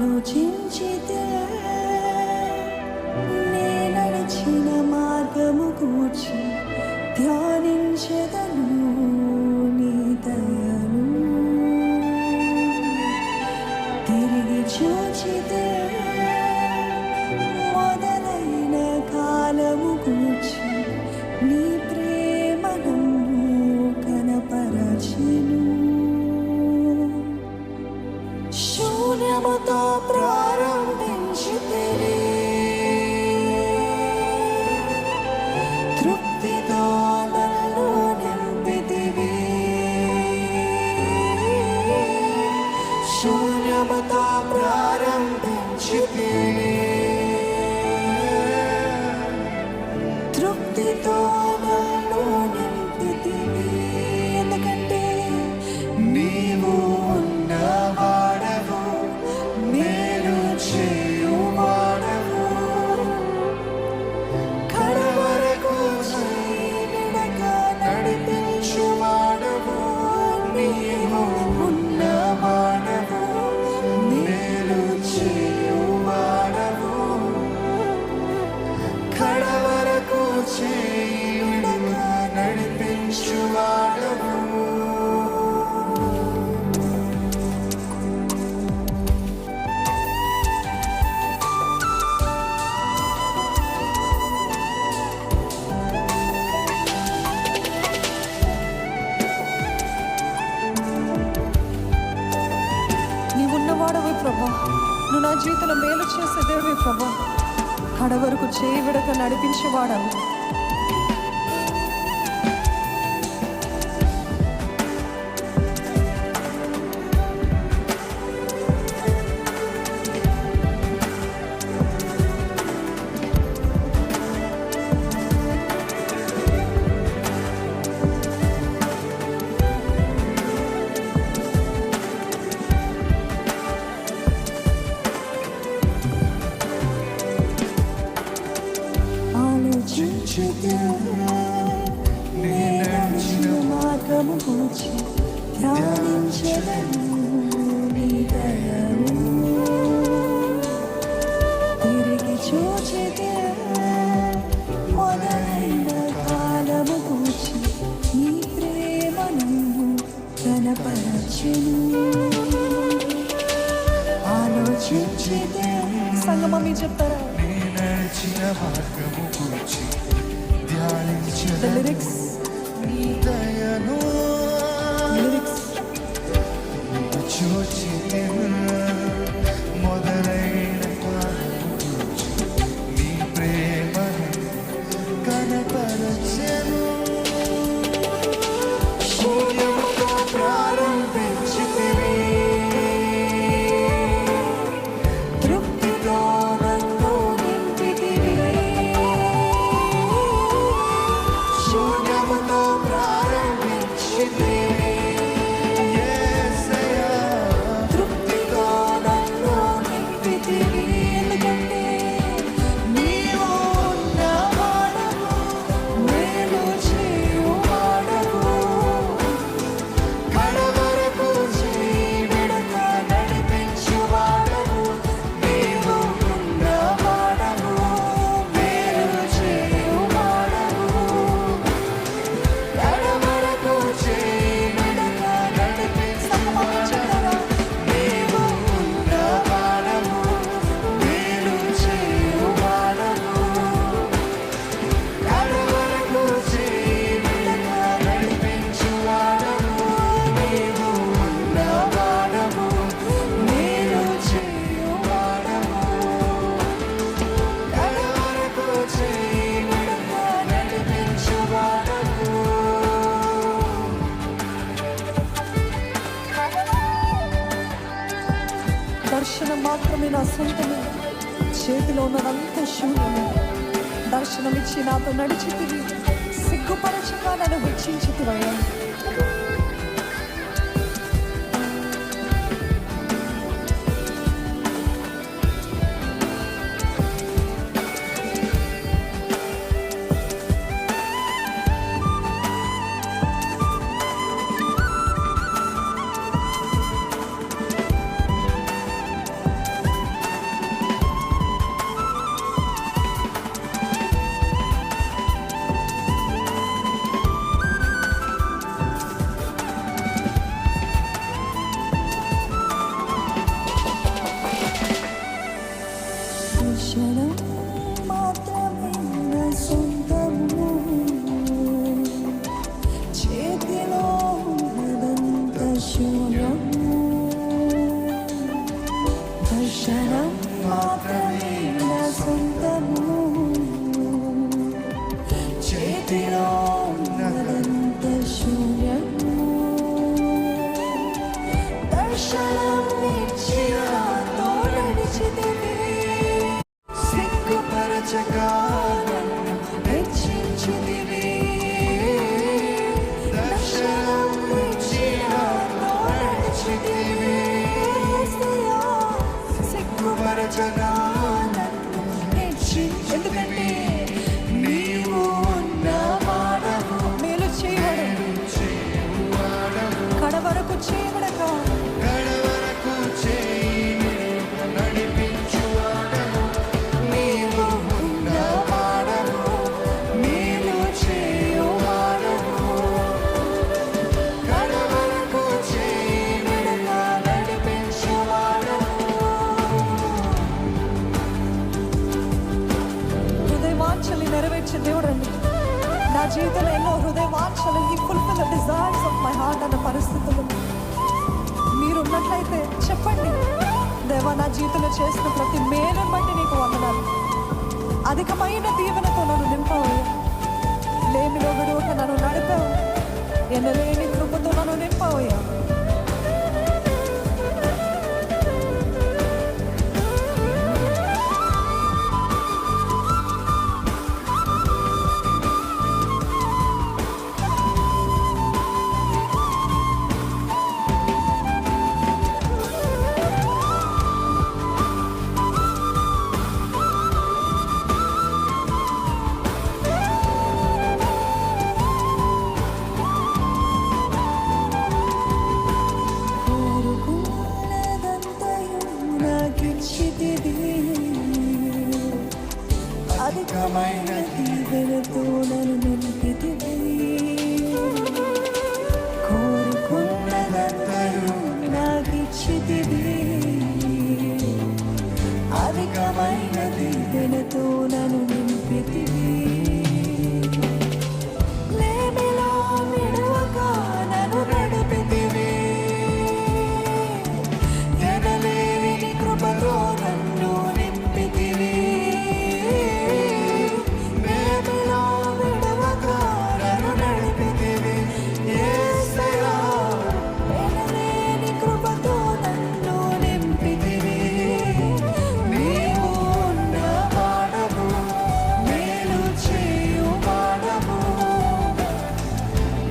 ఆలోచించితే నే నడిచిన మార్గము గూర్చి ధ్యానించెదను నీ దయను. తిరిగి చూచితే మొదలైన కాలము గూర్చి నీ ప్రేమను కనపరచెను. శూన్యముతో ప్రారంభించితివి, తృప్తితో నన్ను నింపితివి. శూన్యముతో ప్రారంభించితివి, తృప్తితో నన్ను నింపితివి. ఎందుకంటే నీవు ఉన్నవాడవు, మేలు చేయువాడవు, కడవరకు విడక నడిపించువాడవు. నీవు ఉన్నవాడవు, మేలు చేయువాడవు, కడవరకు విడక నడిపించువాడవు. నీవున్నవాడవే ప్రభా, నువ్వు నా జీవితంలో మేలు చేసే దేవుడే ప్రభా, కడవరకు చేయి విడక నడిపించేవాడవు. ఆలోచించితే నే నడిచిన మార్గము గూర్చి ధ్యానించెదను నీ దయను. తిరిగి చూచితే మొదలైన కాలము గూర్చి నీ ప్రేమను కనపరచెను. ఆలోచించితే సంగమం చెప్తారా? నడిచిన మార్గము గురించి ధ్యానించెదను నీ దయను. చూచితివి మొదలైన కాలము గురించి నీ ప్రేమను కనపరచెను. శూన్యముతో ప్రారంభించితివి, తృప్తితో నన్ను నింపితివి. శూన్యముతో ప్రారంభించితివి, యేసయ్యా, తృప్తితో నన్ను నింపితివి. ఎందుకంటే నీవు ఉన్నవాడవు, మేలు చేయువాడవు, కడవరకు చేయి విడక నడిపించువాడవు. నీవు ఉన్నవాడవు, మేలు చేయువాడవు, కడవరకు చేయి విడక నడిపించువాడవు. నీవు ఉన్నవాడవు, మేలు చేయువాడవు, కడవరకు చేయి విడక నడిపించువాడవు. నీవు ఉన్నవాడవు, మేలు చేయువాడవు, కడవరకు చేయి విడక నడిపించువాడవు. దర్శనం మాత్రమే నా సొంతమే, చేతిలో ఉన్నదంతా శూన్యమే. దర్శనమిచ్చి నాతో నడిచితివి, సిగ్గుపరచగా నన్ను హెచ్చించితివయ్యా. మాత్రమే నా సొంతము, చేతిలో ఉన్నదంత శూన్యము. దర్శనం ఇచ్చిన తోడనిచితివి, సిగ్గుపరచగా నన్ను హెచ్చించితివి. దర్శనం ఇచ్చిన తోడనిచితివి, సిగ్గుపరచగా నన్ను హెచ్చించితివి. ఎందుకంటే నీవు ఉన్నవాడవు, మేలు చేయవాడవు, కడవరకు చేయబడక నడిపించువాడవు. నీవు ఉన్నవాడవు, మేలు చేయువాడవు, కడవరకు చేయబడక నడిపించువాడవు. హృదయ వాంఛల్ని నెరవేర్చే దేవుడండి. నా జీవితంలో ఎన్నో హృదయ వాంఛలు, ఈ fulfil the desires of my heart అన్న పరిస్థితులు మీరున్నట్లయితే చెప్పండి, దేవా నా జీవితంలో చేసిన ప్రతి మేలుని బట్టి నీకు వందనాలు. అధికమైన దీవెనతో నన్ను నింపావు, లేమిలో విడువక నన్ను నడిపావు, ఎనలేని కృపతో నన్ను నింపావయ్యా. అధికమైన దీవెనతో నన్ను నింపితివి, కోరుకున్నదంతయు నాకిచ్చితివి. అధికమైన దీవెనతో నన్ను నింపితివి, లేమిలో విడువక నన్ను నడిపితివి. ఎనలేని కృపతో నన్ను నింపితివి, లేమిలో విడువక నన్ను నడిపితివి. యేసయ్యా, ఎనలేని కృపతో నన్ను నింపితివి. నీవు ఉన్నవాడవు, మేలు చేయువాడవు,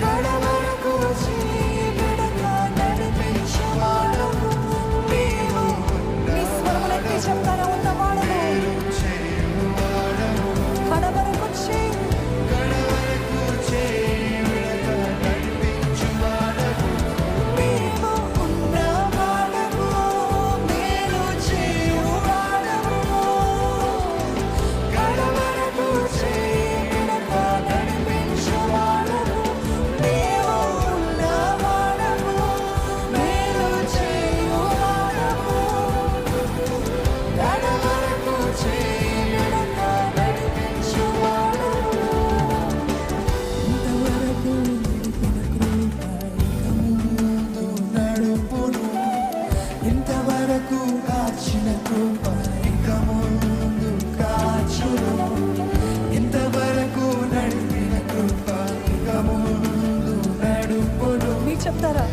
కడవరకు చేయబడక నడిపించువాడవు. నీవు నీ స్వరములెత్తి చెప్తారా, ఉన్నవాడవు, కడవరకు నీవు ఉన్నవాడవు, మేలు చేయువాడవు, కడవరకు చేయబడక నడిపించువాడవు. నీవు ఉన్నవాడవు, మేలు చేయువాడవు, కడవరకు చేయబడక నడిపించువాడవు. ఇంతవరకు నడిపిన కృప ఇక ముందు నడుపును, ఇంతవరకు కాచిన కృప ఇక ముందు కాచును. ఇంతవరకు నడిపిన కృప ఇక ముందు నడుపును. మీరు చెప్తారా?